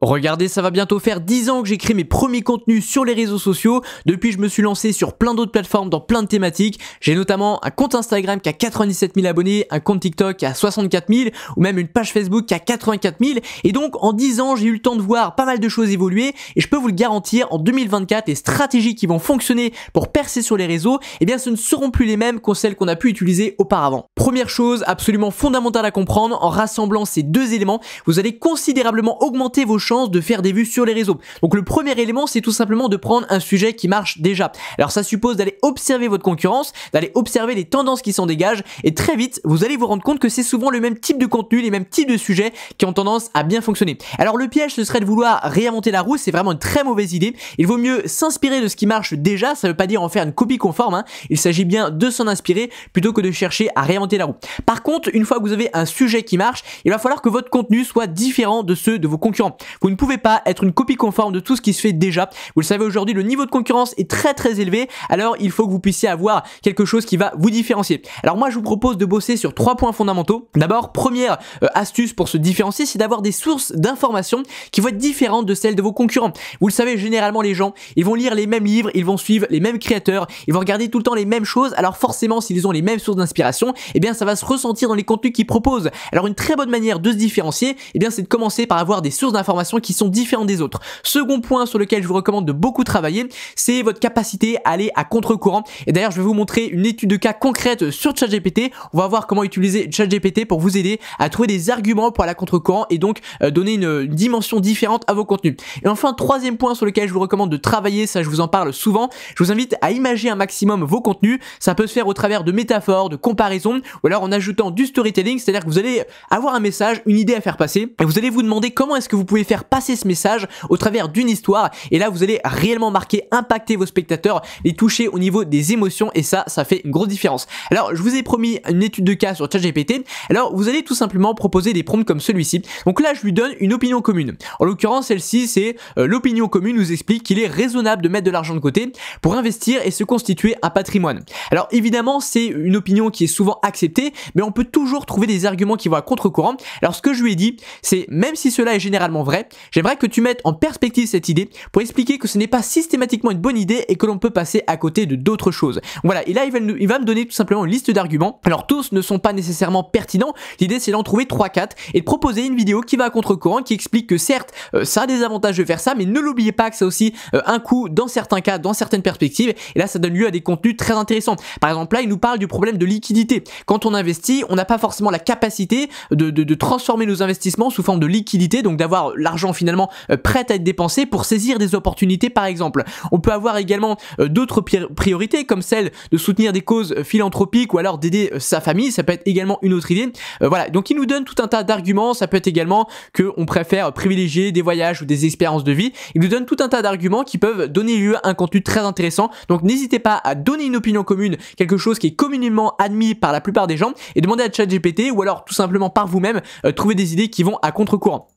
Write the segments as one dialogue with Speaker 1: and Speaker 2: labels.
Speaker 1: Regardez, ça va bientôt faire 10 ans que j'ai créé mes premiers contenus sur les réseaux sociaux. Depuis, je me suis lancé sur plein d'autres plateformes dans plein de thématiques. J'ai notamment un compte Instagram qui a 97 000 abonnés, un compte TikTok qui a 64 000 ou même une page Facebook qui a 84 000. Et donc, en 10 ans, j'ai eu le temps de voir pas mal de choses évoluer et je peux vous le garantir, en 2024, les stratégies qui vont fonctionner pour percer sur les réseaux, eh bien, ce ne seront plus les mêmes que celles qu'on a pu utiliser auparavant. Première chose absolument fondamentale à comprendre, en rassemblant ces deux éléments, vous allez considérablement augmenter vos chances de faire des vues sur les réseaux. Donc le premier élément, c'est tout simplement de prendre un sujet qui marche déjà. Alors ça suppose d'aller observer votre concurrence, d'aller observer les tendances qui s'en dégagent et très vite, vous allez vous rendre compte que c'est souvent le même type de contenu, les mêmes types de sujets qui ont tendance à bien fonctionner. Alors le piège, ce serait de vouloir réinventer la roue, c'est vraiment une très mauvaise idée. Il vaut mieux s'inspirer de ce qui marche déjà, ça veut pas dire en faire une copie conforme, hein. Il s'agit bien de s'en inspirer plutôt que de chercher à réinventer la roue. Par contre, une fois que vous avez un sujet qui marche, il va falloir que votre contenu soit différent de ceux de vos concurrents. Vous ne pouvez pas être une copie conforme de tout ce qui se fait déjà. Vous le savez, aujourd'hui, le niveau de concurrence est très élevé, alors il faut que vous puissiez avoir quelque chose qui va vous différencier. Alors moi, je vous propose de bosser sur 3 points fondamentaux. D'abord, première astuce pour se différencier, c'est d'avoir des sources d'informations qui vont être différentes de celles de vos concurrents. Vous le savez, généralement, les gens, ils vont lire les mêmes livres, ils vont suivre les mêmes créateurs, ils vont regarder tout le temps les mêmes choses, alors forcément, s'ils ont les mêmes sources d'inspiration, eh bien, ça va se ressentir dans les contenus qu'ils proposent. Alors une très bonne manière de se différencier, eh bien, c'est de commencer par avoir des sources d'informations qui sont différentes des autres. Second point sur lequel je vous recommande de beaucoup travailler, c'est votre capacité à aller à contre-courant. Et d'ailleurs, je vais vous montrer une étude de cas concrète sur ChatGPT. On va voir comment utiliser ChatGPT pour vous aider à trouver des arguments pour aller à contre-courant et donc donner une dimension différente à vos contenus. Et enfin, troisième point sur lequel je vous recommande de travailler, ça je vous en parle souvent, je vous invite à imager un maximum vos contenus. Ça peut se faire au travers de métaphores, de comparaisons ou alors en ajoutant du storytelling, c'est-à-dire que vous allez avoir un message, une idée à faire passer et vous allez vous demander comment est-ce que vous pouvez faire passer ce message au travers d'une histoire et là vous allez réellement marquer, impacter vos spectateurs, les toucher au niveau des émotions et ça fait une grosse différence. Alors je vous ai promis une étude de cas sur ChatGPT, alors vous allez tout simplement proposer des prompts comme celui-ci. Donc là je lui donne une opinion commune. En l'occurrence celle-ci c'est l'opinion commune nous explique qu'il est raisonnable de mettre de l'argent de côté pour investir et se constituer un patrimoine. Alors évidemment c'est une opinion qui est souvent acceptée mais on peut toujours trouver des arguments qui vont à contre-courant. Alors ce que je lui ai dit c'est même si cela est généralement vrai, j'aimerais que tu mettes en perspective cette idée pour expliquer que ce n'est pas systématiquement une bonne idée et que l'on peut passer à côté de d'autres choses. Voilà, et là il va me donner tout simplement une liste d'arguments. Alors tous ne sont pas nécessairement pertinents, l'idée c'est d'en trouver 3-4 et de proposer une vidéo qui va à contre-courant, qui explique que certes ça a des avantages de faire ça, mais ne l'oubliez pas que ça a aussi un coût dans certains cas, dans certaines perspectives, et là ça donne lieu à des contenus très intéressants. Par exemple là il nous parle du problème de liquidité. Quand on investit, on n'a pas forcément la capacité de transformer nos investissements sous forme de liquidité, donc d'avoir l'argent finalement prêt à être dépensé pour saisir des opportunités par exemple. On peut avoir également d'autres priorités comme celle de soutenir des causes philanthropiques ou alors d'aider sa famille, ça peut être également une autre idée. Voilà, donc il nous donne tout un tas d'arguments, ça peut être également qu'on préfère privilégier des voyages ou des expériences de vie. Il nous donne tout un tas d'arguments qui peuvent donner lieu à un contenu très intéressant. Donc n'hésitez pas à donner une opinion commune, quelque chose qui est communément admis par la plupart des gens et demander à ChatGPT ou alors tout simplement par vous-même trouver des idées qui vont à contre-courant.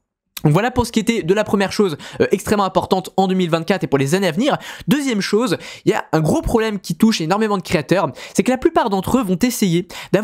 Speaker 1: Donc voilà pour ce qui était de la première chose extrêmement importante en 2024 et pour les années à venir. Deuxième chose, il y a un gros problème qui touche énormément de créateurs, c'est que la plupart d'entre eux vont essayer de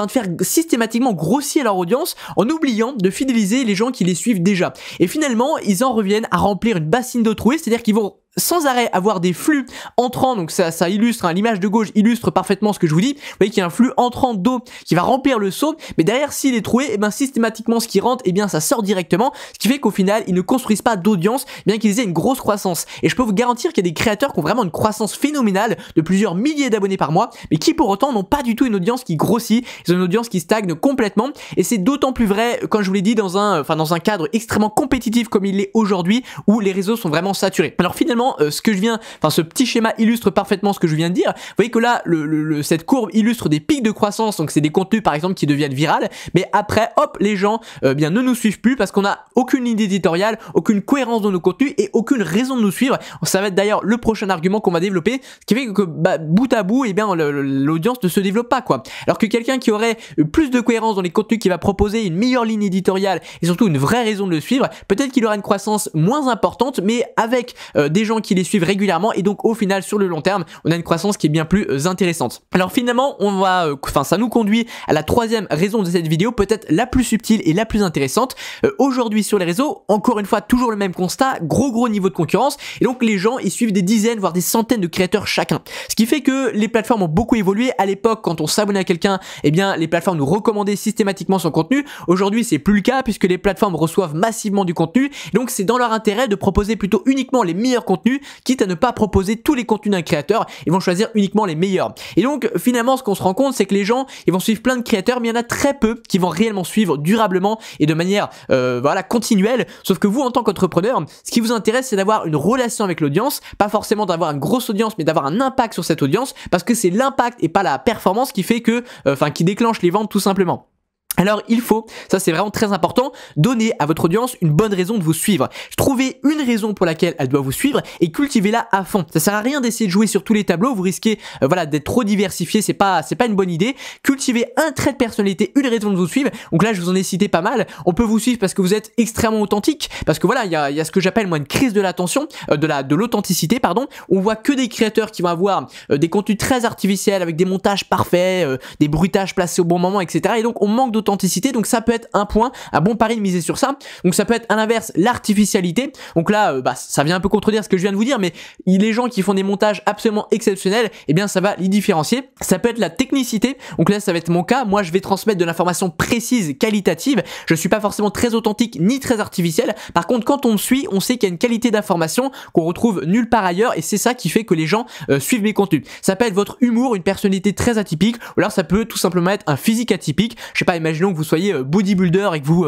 Speaker 1: faire systématiquement grossir leur audience en oubliant de fidéliser les gens qui les suivent déjà. Et finalement, ils en reviennent à remplir une bassine d'eau trouée, c'est-à-dire qu'ils vont sans arrêt avoir des flux entrants, donc ça illustre, hein, l'image de gauche illustre parfaitement ce que je vous dis. Vous voyez qu'il y a un flux entrant d'eau qui va remplir le seau, mais derrière s'il est troué, et bien systématiquement ce qui rentre, et bien ça sort directement, ce qui fait qu'au final ils ne construisent pas d'audience, bien qu'ils aient une grosse croissance. Et je peux vous garantir qu'il y a des créateurs qui ont vraiment une croissance phénoménale de plusieurs milliers d'abonnés par mois, mais qui pour autant n'ont pas du tout une audience qui grossit, ils ont une audience qui stagne complètement, et c'est d'autant plus vrai, comme je vous l'ai dit, dans un cadre extrêmement compétitif comme il l'est aujourd'hui, où les réseaux sont vraiment saturés. Alors finalement, ce petit schéma illustre parfaitement ce que je viens de dire. Vous voyez que là, cette courbe illustre des pics de croissance, donc c'est des contenus par exemple qui deviennent virales, mais après, hop, les gens ne nous suivent plus parce qu'on n'a aucune ligne éditoriale, aucune cohérence dans nos contenus et aucune raison de nous suivre. Ça va être d'ailleurs le prochain argument qu'on va développer, ce qui fait que bout à bout, l'audience ne se développe pas, quoi. Alors que quelqu'un qui aurait plus de cohérence dans les contenus qu'il va proposer, une meilleure ligne éditoriale et surtout une vraie raison de le suivre, peut-être qu'il aura une croissance moins importante, mais avec des gens gens qui les suivent régulièrement et donc au final sur le long terme on a une croissance qui est bien plus intéressante. Alors finalement ça nous conduit à la troisième raison de cette vidéo, peut-être la plus subtile et la plus intéressante. Aujourd'hui sur les réseaux, encore une fois toujours le même constat, gros niveau de concurrence et donc les gens ils suivent des dizaines voire des centaines de créateurs chacun. Ce qui fait que les plateformes ont beaucoup évolué. À l'époque quand on s'abonnait à quelqu'un, eh bien les plateformes nous recommandaient systématiquement son contenu. Aujourd'hui c'est plus le cas puisque les plateformes reçoivent massivement du contenu et donc c'est dans leur intérêt de proposer plutôt uniquement les meilleurs contenus, quitte à ne pas proposer tous les contenus d'un créateur. Ils vont choisir uniquement les meilleurs. Et donc finalement ce qu'on se rend compte c'est que les gens ils vont suivre plein de créateurs mais il y en a très peu qui vont réellement suivre durablement et de manière continuelle. Sauf que vous en tant qu'entrepreneur, ce qui vous intéresse c'est d'avoir une relation avec l'audience, pas forcément d'avoir une grosse audience mais d'avoir un impact sur cette audience parce que c'est l'impact et pas la performance qui fait que qui déclenche les ventes tout simplement. Alors il faut, ça c'est vraiment très important, donner à votre audience une bonne raison de vous suivre. Trouvez une raison pour laquelle elle doit vous suivre et cultivez-la à fond. Ça sert à rien d'essayer de jouer sur tous les tableaux, vous risquez d'être trop diversifié, c'est pas une bonne idée. Cultivez un trait de personnalité, une raison de vous suivre. Donc là je vous en ai cité pas mal. On peut vous suivre parce que vous êtes extrêmement authentique, parce que il y a ce que j'appelle moi une crise de l'attention, de l'authenticité pardon. On voit que des créateurs qui vont avoir des contenus très artificiels avec des montages parfaits, des bruitages placés au bon moment, etc. Et donc on manque d'authenticité, donc ça peut être un point, un bon pari de miser sur ça. Donc ça peut être à l'inverse l'artificialité, donc là ça vient un peu contredire ce que je viens de vous dire, mais les gens qui font des montages absolument exceptionnels, eh bien ça va les différencier. Ça peut être la technicité, donc là ça va être mon cas, moi je vais transmettre de l'information précise, qualitative, je suis pas forcément très authentique ni très artificiel, par contre quand on me suit, on sait qu'il y a une qualité d'information qu'on retrouve nulle part ailleurs et c'est ça qui fait que les gens suivent mes contenus. Ça peut être votre humour, une personnalité très atypique, ou alors ça peut tout simplement être un physique atypique, je sais pas, imaginons que vous soyez bodybuilder et que vous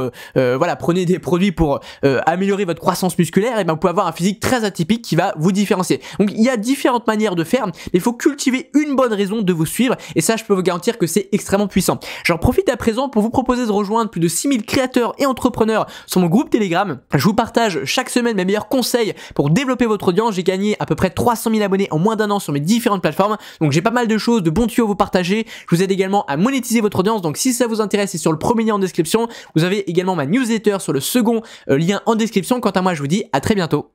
Speaker 1: prenez des produits pour améliorer votre croissance musculaire, et bien vous pouvez avoir un physique très atypique qui va vous différencier. Donc il y a différentes manières de faire, mais il faut cultiver une bonne raison de vous suivre et ça je peux vous garantir que c'est extrêmement puissant. J'en profite à présent pour vous proposer de rejoindre plus de 6000 créateurs et entrepreneurs sur mon groupe Telegram. Je vous partage chaque semaine mes meilleurs conseils pour développer votre audience. J'ai gagné à peu près 300 000 abonnés en moins d'un an sur mes différentes plateformes, donc j'ai pas mal de choses, de bons tuyaux à vous partager. Je vous aide également à monétiser votre audience, donc si ça vous intéresse, c'est sur le premier lien en description. Vous avez également ma newsletter sur le second lien en description. Quant à moi, je vous dis à très bientôt.